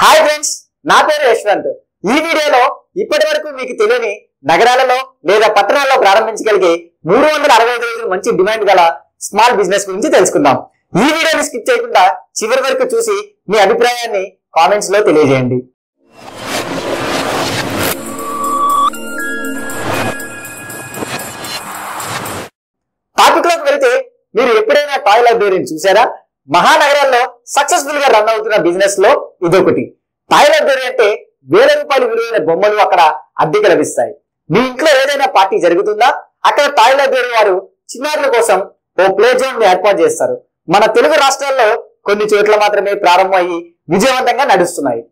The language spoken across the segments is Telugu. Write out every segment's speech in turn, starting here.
హాయ్ ఫ్రెండ్స్, నా పేరు యశ్వంత్. ఈ వీడియోలో ఇప్పటి వరకు మీకు తెలియని నగరాలలో లేదా పట్టణాల్లో ప్రారంభించగలిగే 365 రోజులు మంచి డిమాండ్ గల స్మాల్ బిజినెస్ గురించి తెలుసుకుందాం. ఈ వీడియోని స్కిప్ చేయకుండా చివరి వరకు చూసి మీ అభిప్రాయాన్ని కామెంట్స్ లో తెలియజేయండి. టాపిక్ లోకి వెళ్తే, మీరు ఎప్పుడైనా టాయ్ లైబ్రరీని చూసారా? మహానగరాల్లో సక్సెస్ఫుల్ గా రన్ అవుతున్న బిజినెస్ లో ఇదొకటి. టాయ్ లైబ్రరీ అంటే వేల రూపాయలు విలువైన బొమ్మలు అక్కడ అద్దెకి లభిస్తాయి. మీ ఇంట్లో ఏదైనా పార్టీ జరుగుతుందా? అక్కడ టాయ్ లైబ్రరీ వారు చిన్నారుల కోసం ఓ ప్లే జోన్ ని ఏర్పాటు చేస్తారు. మన తెలుగు రాష్ట్రాల్లో కొన్ని చోట్ల మాత్రమే ప్రారంభమయ్యి విజయవంతంగా నడుస్తున్నాయి.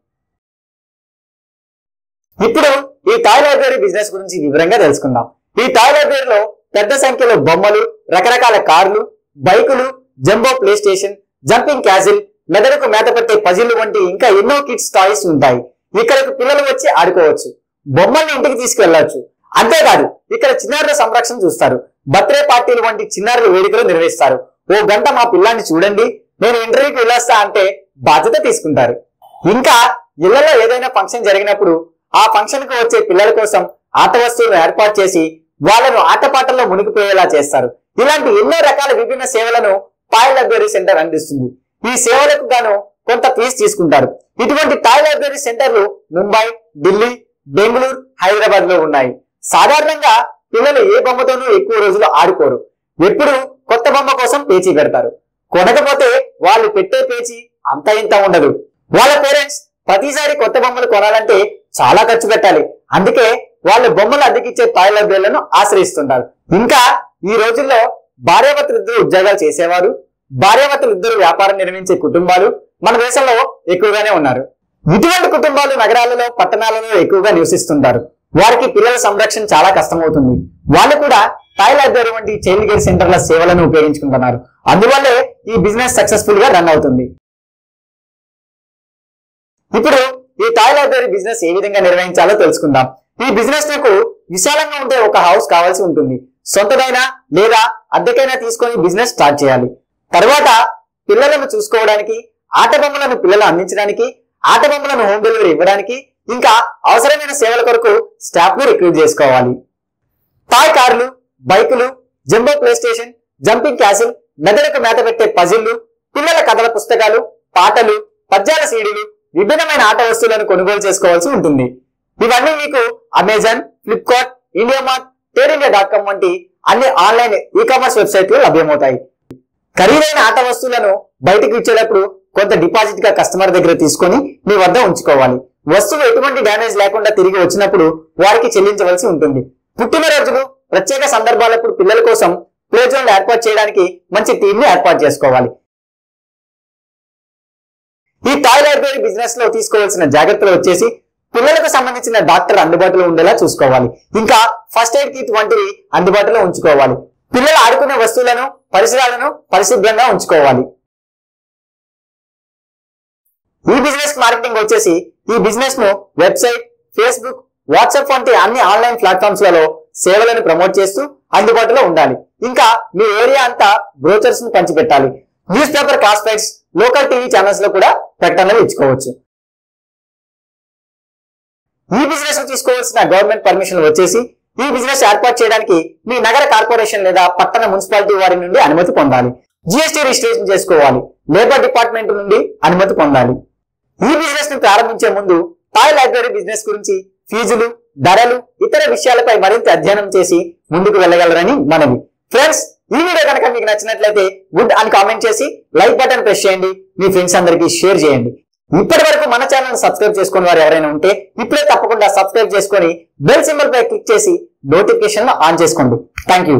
ఇప్పుడు ఈ టాయ్ లైబ్రరీ బిజినెస్ గురించి వివరంగా తెలుసుకుందాం. ఈ టాయ్ లైబ్రరీలో పెద్ద సంఖ్యలో బొమ్మలు, రకరకాల కార్లు, బైకులు, jumbo play station, jumping castle, మెదడుకు మేత పెట్టే పజిల్ వంటి ఇంకా ఎన్నో కిడ్స్ టాయ్స్ ఉంటాయి. ఇక్కడకు పిల్లలు వచ్చి ఆడుకోవచ్చు, బొమ్మల్ని ఇంటికి తీసుకెళ్లొచ్చు. అంతేకాదు ఇక్కడ చిన్నారుల సంరక్షణ చూస్తారు. బర్త్డే పార్టీలు వంటి చిన్నారుల వేడుకలు నిర్వహిస్తారు. ఓ గంట మా పిల్లాన్ని చూడండి, నేను ఇంటర్వ్యూకి వెళ్ళొస్తా అంటే బాధ్యత తీసుకుంటారు. ఇంకా ఇళ్లలో ఏదైనా ఫంక్షన్ జరిగినప్పుడు ఆ ఫంక్షన్ కు వచ్చే పిల్లల కోసం ఆట వస్తువులను ఏర్పాటు చేసి వాళ్ళను ఆటపాటల్లో మునిగిపోయేలా చేస్తారు. ఇలాంటి ఎన్నో రకాల విభిన్న సేవలను టాయ్ లైబ్రరీ సెంటర్ అందిస్తుంది. ఈ సేవలకు గాను కొంత ఫీజు తీసుకుంటారు. ఇటువంటి టాయ్ లైబ్రరీ సెంటర్లు ముంబై, ఢిల్లీ, బెంగళూరు, హైదరాబాద్ లో ఉన్నాయి. సాధారణంగా పిల్లలు ఏ బొమ్మతోనూ ఎక్కువ రోజులు ఆడుకోరు. ఎప్పుడు కొత్త బొమ్మ కోసం పేచీ పెడతారు. కొనకపోతే వాళ్ళు పెట్టే పేచీ అంత ఇంత ఉండదు. వాళ్ళ పేరెంట్స్ ప్రతిసారి కొత్త బొమ్మలు కొనాలంటే చాలా ఖర్చు పెట్టాలి. అందుకే వాళ్ళు బొమ్మలు అద్దెకిచ్చే టాయ్ లైబ్రరీలను ఆశ్రయిస్తుంటారు. ఇంకా ఈ రోజుల్లో భార్యాభర్తలు ఇద్దరు ఉద్యోగాలు చేసేవారు, భార్యాభర్తలు ఇద్దరు వ్యాపారం నిర్వహించే కుటుంబాలు మన దేశంలో ఎక్కువగానే ఉన్నారు. ఇటువంటి కుటుంబాలు నగరాలలో, పట్టణాలలో ఎక్కువగా నివసిస్తుంటారు. వారికి పిల్లల సంరక్షణ చాలా కష్టమవుతుంది. వాళ్ళు కూడా టాయ్ లైబ్రరీ వంటి చైల్డ్ కేర్ సెంటర్ల సేవలను ఉపయోగించుకుంటున్నారు. అందువల్లే ఈ బిజినెస్ సక్సెస్ఫుల్ గా రన్ అవుతుంది. ఇప్పుడు ఈ టాయ్ లైబ్రరీ బిజినెస్ ఏ విధంగా నిర్వహించాలో తెలుసుకుందాం. ఈ బిజినెస్ నాకు విశాలంగా ఉండే ఒక హౌస్ కావాల్సి ఉంటుంది. సొంతదైనా లేదా అద్దెకైనా తీసుకొని బిజినెస్ స్టార్ట్ చేయాలి. తర్వాత పిల్లలను చూసుకోవడానికి, ఆట బొమ్మలను పిల్లలు అందించడానికి, ఆట బొమ్మలను హోమ్ డెలివరీ ఇవ్వడానికి, ఇంకా అవసరమైన సేవల కొరకు స్టాఫ్ ను రిక్రూట్ చేసుకోవాలి. టాయ్ కార్లు, బైకులు, jumbo play station, jumping castle, మెదడుకు మేత పెట్టే పజిళ్లు, పిల్లల కథల పుస్తకాలు, పాటలు, పద్యాల సీడీలు, విభిన్నమైన ఆట వస్తువులను కొనుగోలు చేసుకోవాల్సి ఉంటుంది. ఇవన్నీ మీకు అమెజాన్, ఫ్లిప్కార్ట్, ఇండియామార్ట్, TradeIndia.com వంటి అన్ని ఆన్లైన్ ఈ-కామర్స్ వెబ్సైట్లు లభ్యమవుతాయి. ఖరీదైన ఆట వస్తువులను బయటకు ఇచ్చేటప్పుడు కొంత డిపాజిట్ గా కస్టమర్ దగ్గర తీసుకొని మీ వద్ద ఉంచుకోవాలి. వస్తువు ఎటువంటి డ్యామేజ్ లేకుండా తిరిగి వచ్చినప్పుడు వారికి చెల్లించవలసి ఉంటుంది. పుట్టినరోజులు, ప్రత్యేక సందర్భాలప్పుడు పిల్లల కోసం ప్లే జోన్లు ఏర్పాటు చేయడానికి మంచి టీమ్ ని ఏర్పాటు చేసుకోవాలి. ఈ టాయ్ లైబ్రరీ బిజినెస్ లో తీసుకోవాల్సిన జాగ్రత్తలు వచ్చేసి, పిల్లలకు సంబంధించిన డాక్టర్ అందుబాటులో ఉండేలా చూసుకోవాలి. ఇంకా ఫస్ట్ ఎయిడ్ కిట్ వంటివి అందుబాటులో ఉంచుకోవాలి. పిల్లలు ఆడుకునే వస్తువులను, పరిసరాలను పరిశుభ్రంగా ఉంచుకోవాలి. ఈ బిజినెస్ మార్కెటింగ్ వచ్చేసి, ఈ బిజినెస్ ను వెబ్సైట్, ఫేస్బుక్, వాట్సాప్ వంటి అన్ని ఆన్లైన్ ప్లాట్ఫామ్స్ లలో సేవలను ప్రమోట్ చేస్తూ అందుబాటులో ఉండాలి. ఇంకా మీ ఏరియా అంతా బ్రోచర్స్ ను పంచిపెట్టాలి. Newspaper classifieds, local TV channels లో కూడా ప్రకటనలు ఇచ్చుకోవచ్చు. ఈ బిజినెస్ తీసుకోవాల్సిన గవర్నమెంట్ పర్మిషన్ వచ్చేసి, ఈ బిజినెస్ ఏర్పాటు చేయడానికి మీ నగర కార్పొరేషన్ లేదా పట్టణ మున్సిపాలిటీ వారి నుండి అనుమతి పొందాలి. GST రిజిస్ట్రేషన్ చేసుకోవాలి. లేబర్ డిపార్ట్మెంట్ నుండి అనుమతి పొందాలి. ఈ బిజినెస్ ని ప్రారంభించే ముందు టాయ్ లైబ్రరీ బిజినెస్ గురించి ఫీజులు, ధరలు, ఇతర విషయాలపై మరింత అధ్యయనం చేసి ముందుకు వెళ్ళగలరని మనవి. ఫ్రెండ్స్, ఈ వీడియో కనుక మీకు నచ్చినట్లయితే గుడ్ అని కామెంట్ చేసి లైక్ బటన్ ప్రెస్ చేయండి. మీ ఫ్రెండ్స్ అందరికీ షేర్ చేయండి. ఇప్పటి వరకు మన ఛానల్ సబ్స్క్రైబ్ చేసుకుని వారు ఎవరైనా ఉంటే ఇప్పుడే తప్పకుండా సబ్స్క్రైబ్ చేసుకొని బెల్ సింబల్ పై క్లిక్ చేసి నోటిఫికేషన్ ఆన్ చేసుకోండి. Thank you.